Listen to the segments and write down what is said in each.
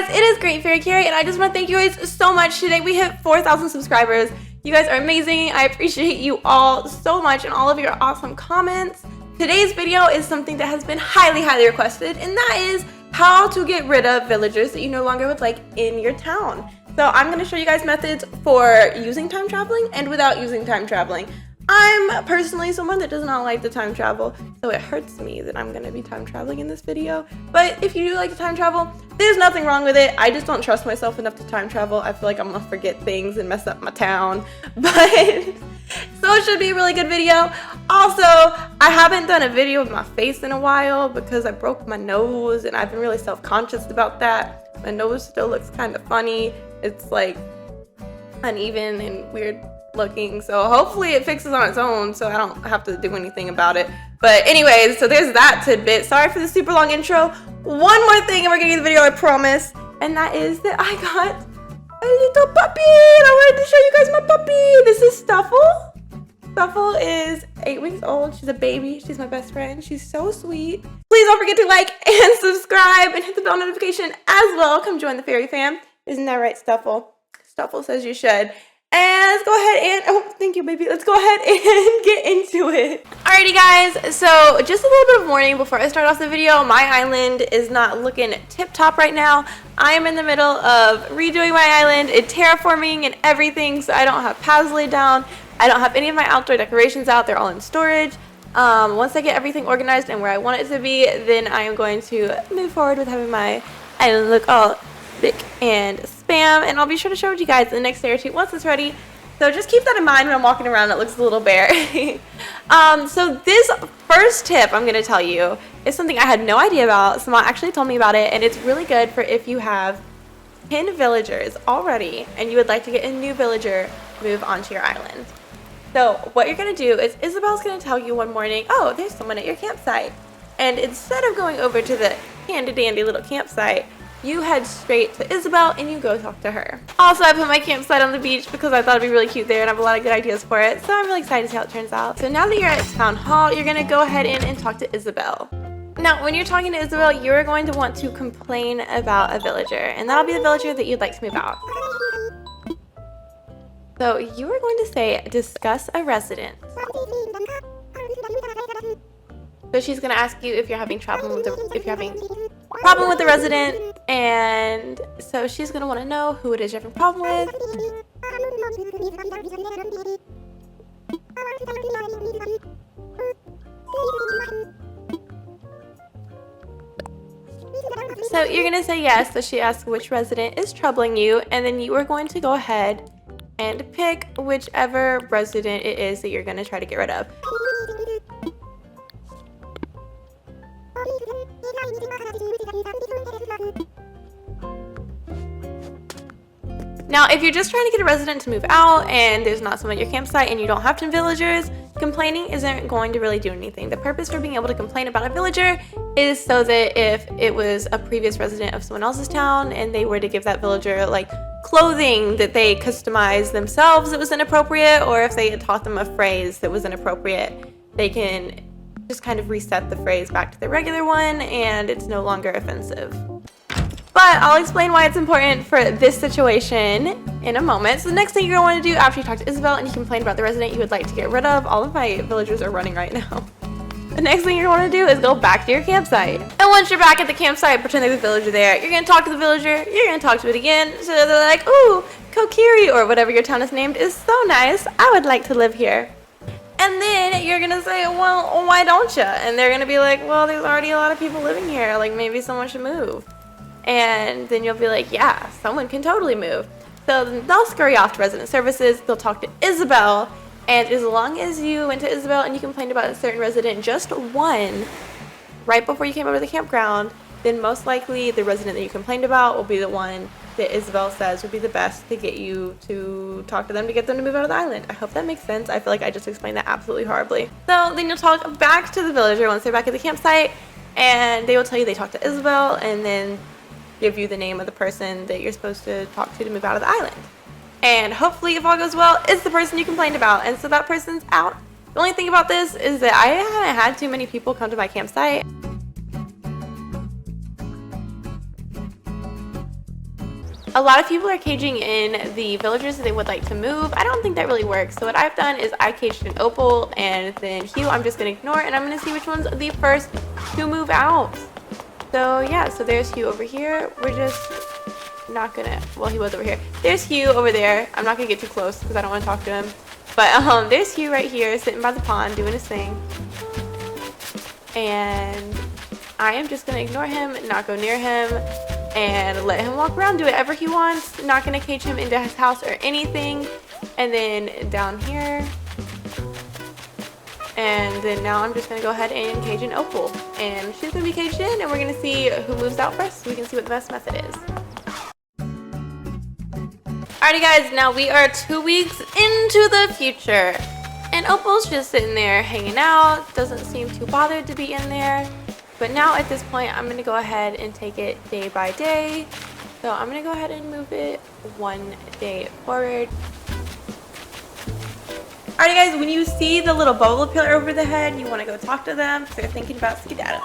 guys, it is GreatFairyCari, and I just want to thank you guys so much. Today we hit 4,000 subscribers. You guys are amazing. I appreciate you all so much and all of your awesome comments. Today's video is something that has been highly requested, and that is how to get rid of villagers that you no longer would like in your town. So I'm going to show you guys methods for using time traveling and without using time traveling. I'm personally someone that does not like the time travel, so it hurts me that I'm going to be time traveling in this video. But if you do like to time travel, there's nothing wrong with it. I just don't trust myself enough to time travel. I feel like I'm going to forget things and mess up my town. But so it should be a really good video. Also, I haven't done a video of my face in a while because I broke my nose and I've been really self-conscious about that. My nose still looks kind of funny. It's like uneven and weird looking, so hopefully it fixes on its own so I don't have to do anything about it. But anyways, so there's that tidbit. Sorry for the super long intro. One more thing and we're gonna get the video, I promise, and that is that I got a little puppy and I wanted to show you guys my puppy. This is Stuffle. Stuffle is 8 weeks old. She's a baby. She's my best friend. She's so sweet. Please don't forget to like and subscribe and hit the bell notification as well. Come join the fairy fam. Isn't that right, Stuffle? Stuffle says you should. And let's go ahead and, oh, thank you, baby. Let's go ahead and get into it. Alrighty, guys. So just a little bit of warning before I start off the video. My island is not looking tip-top right now. I am in the middle of redoing my island and terraforming and everything, so I don't have paths laid down. I don't have any of my outdoor decorations out. They're all in storage. Once I get everything organized and where I want it to be, then I am going to move forward with having my island look all thick and spam, and I'll be sure to show it to you guys in the next day or two once it's ready. So just keep that in mind when I'm walking around. It looks a little bare. So this first tip I'm going to tell you is something I had no idea about. Someone actually told me about it, and it's really good for if you have 10 villagers already and you would like to get a new villager move onto your island. So what you're going to do is Isabel's going to tell you one morning, oh, there's someone at your campsite. And instead of going over to the handy-dandy little campsite, you head straight to Isabel and you go talk to her. Also, I put my campsite on the beach because I thought it'd be really cute there and I have a lot of good ideas for it. So I'm really excited to see how it turns out. So now that you're at town hall, you're going to go ahead and talk to Isabel. Now, when you're talking to Isabel, you're going to want to complain about a villager, and that'll be the villager that you'd like to move out. So you are going to say, discuss a resident. So she's going to ask you if you're having problem with the resident, and so she's going to want to know who it is you're having a problem with. So you're going to say yes. So she asks which resident is troubling you, and then you are going to go ahead and pick whichever resident it is that you're going to try to get rid of. Now, if you're just trying to get a resident to move out and there's not someone at your campsite and you don't have 10 villagers, complaining isn't going to really do anything. The purpose for being able to complain about a villager is so that if it was a previous resident of someone else's town and they were to give that villager like clothing that they customized themselves that was inappropriate, or if they had taught them a phrase that was inappropriate, they can just kind of reset the phrase back to the regular one and it's no longer offensive. But I'll explain why it's important for this situation in a moment. So the next thing you're going to want to do after you talk to Isabel and you complain about the resident you would like to get rid of, all of my villagers are running right now. The next thing you're going to do is go back to your campsite. And once you're back at the campsite, pretend there's a villager there. You're going to talk to the villager, you're going to talk to it again. So they're like, ooh, Kokiri, or whatever your town is named, is so nice. I would like to live here. And then you're going to say, well, why don't you? And they're going to be like, well, there's already a lot of people living here. Like, maybe someone should move. And then you'll be like, yeah, someone can totally move. So they'll scurry off to resident services. They'll talk to Isabel. And as long as you went to Isabel and you complained about a certain resident, just one, right before you came over to the campground, then most likely the resident that you complained about will be the one that Isabel says would be the best to get you to talk to them to get them to move out of the island. I hope that makes sense. I feel like I just explained that absolutely horribly. So then you'll talk back to the villager once they're back at the campsite, and they will tell you they talked to Isabel, and then give you the name of the person that you're supposed to talk to move out of the island. And hopefully, if all goes well, it's the person you complained about, and so that person's out. The only thing about this is that I haven't had too many people come to my campsite. A lot of people are caging in the villagers that they would like to move. I don't think that really works. So what I've done is I caged in Opal and then Hugh I'm just going to ignore, and I'm going to see which one's the first to move out. So yeah, so there's Hugh over here. We're just not going to, well, he was over here. There's Hugh over there. I'm not going to get too close because I don't want to talk to him. But there's Hugh right here sitting by the pond doing his thing. And I am just going to ignore him, not go near him, and let him walk around, do whatever he wants. Not going to cage him into his house or anything. And then down here. And then now I'm just going to go ahead and cage in Opal. And she's going to be caged in, and we're going to see who moves out first so we can see what the best method is. Alrighty guys, now we are 2 weeks into the future. And Opal's just sitting there hanging out. Doesn't seem too bothered to be in there. But now at this point, I'm going to go ahead and take it day by day. So I'm going to go ahead and move it 1 day forward. Alright guys, when you see the little bubble appear over the head, you want to go talk to them because they're thinking about skedaddling.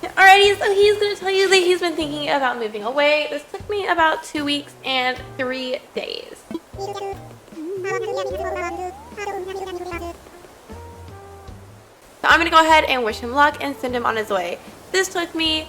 Alrighty, so he's going to tell you that he's been thinking about moving away. This took me about 2 weeks and 3 days. So I'm going to go ahead and wish him luck and send him on his way. This took me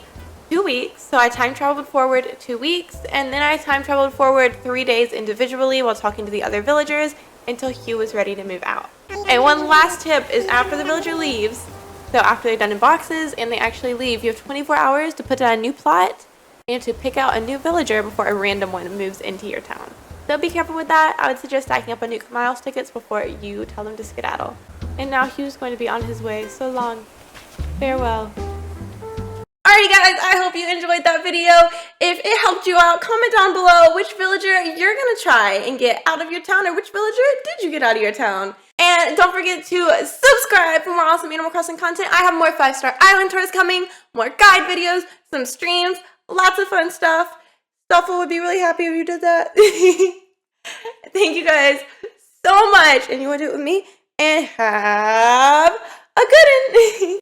2 weeks, so I time traveled forward 2 weeks, and then I time traveled forward 3 days individually while talking to the other villagers until Hugh was ready to move out. And one last tip is after the villager leaves, so after they're done in boxes and they actually leave, you have 24 hours to put down a new plot and to pick out a new villager before a random one moves into your town. So be careful with that. I would suggest stacking up on Nuke Miles tickets before you tell them to skedaddle. And now Hugh's going to be on his way. So long. Farewell. Alrighty guys, I hope you enjoyed that video. If it helped you out, comment down below which villager you're going to try and get out of your town, or which villager did you get out of your town. And don't forget to subscribe for more awesome Animal Crossing content. I have more 5-star island tours coming, more guide videos, some streams, lots of fun stuff. Stuffa would be really happy if you did that. Thank you guys so much. And you want to do it with me? And have a good one.